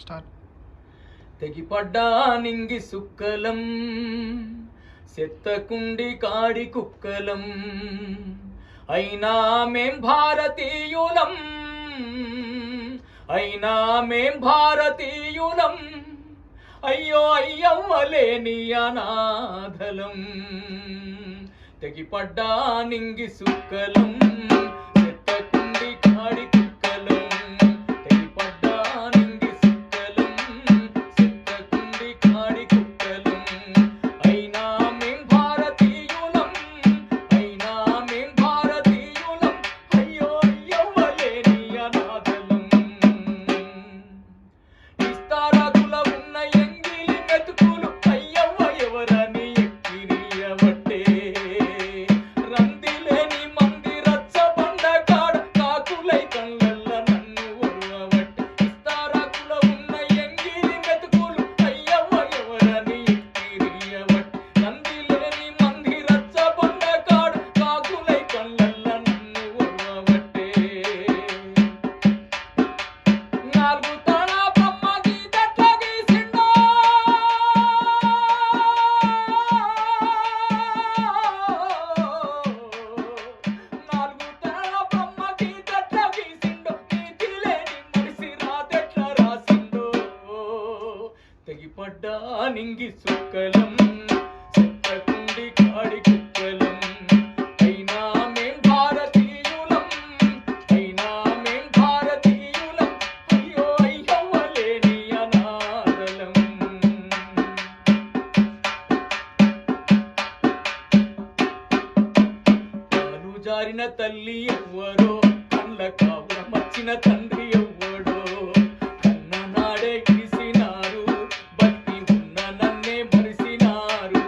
Start. తెగిపడ్డా నింగి సుక్కలం, సెత్తకుండి కాడి కుక్కలం, అయినా మేం భారతీయులం, అయినా మేం భారతీయులం, అయ్యో అయ్యవ్వలేని అనాథలం. తెగిపడ్డా నింగి సుక్కలం, సెత్తకుండి కాడి కుక్కలం, తెగిపడ్డా నింగి సుక్కలం, సెత్తకుండి కాడి కుక్కలం, అయినా మేం భారతీయులం, అయినా మేం భారతీయులం, అయ్యో అయ్యవ్వలేని అనాథలం. ఇస్తారాకుల ఉన్న ఎంగిలి మెతుకులు అయ్యవ్వ ఎవరని ఎక్కిరియబట్టే, రందిలేని మంది రచ్చబండ కాడ కాకులై కళ్ళల్ల నన్ను ఒడవబట్టే. ఇస్తారాకుల ఉన్న ఎంగిలి మెతుకులు అయ్యవ్వ ఎవరని ఎక్కిరియబట్టే, రందిలేని మంది రచ్చబండ కాడ కాకులై కళ్ళల్ల నన్ను ఒడవబట్టే. నాలుగు తల బ్రహ్మ గీతెట్ల గీసిండో, నాలుగు తల బ్రహ్మ గీతెట్ల గీసిండో, నీతి లేని మనిషి రాతెట్ల రాసిండో. తెగిపడ్డా నింగి సుక్కలం, సెత్తకుండి కాడి కుక్కలం, అయినా మేం భారతీయులం, అయినా మేం భారతీయులం, అయ్యో అయ్యవ్వలేని అనాథలం. కాలు జారిన తల్లి ఎవ్వరో, కళ్ళ కాపురమచ్చిన తండ్రి ఎవ్వడో, కన్న నాడే ఇడిసినారు, బట్టి ఉన్న నన్నే మరిసినారు.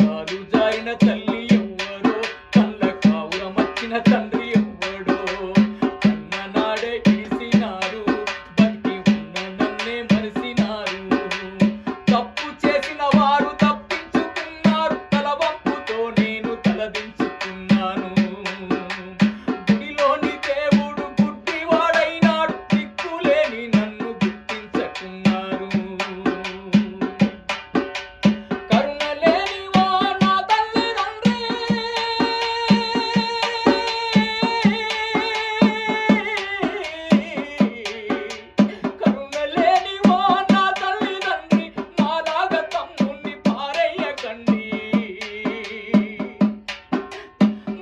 కాలు జారిన తల్లి ఎవ్వరో, కళ్ళ కాపురమచ్చిన తండ్రి ఎవ్వడో, కన్న నాడే ఇడిసినారు, బట్టి ఉన్న నన్నే మరిసినారు. తప్పు చేసిన వారు తప్పించుకున్నారు, తలవంపుతో నేను తలదించుకున్నాను. గుడిలోని దేవుడు గుడ్డివాడైనాడు, దిక్కులేని నన్ను గుర్తించకున్నారు. కరుణ లేనివో నా తల్లిదండ్రి, కరుణ లేనివో నా తల్లిదండ్రి, నాలాగ తమ్ముణ్ణి పారేయకండి,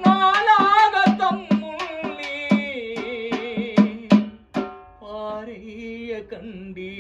నాలాగ తమ్ముణ్ణి పారేయకండి.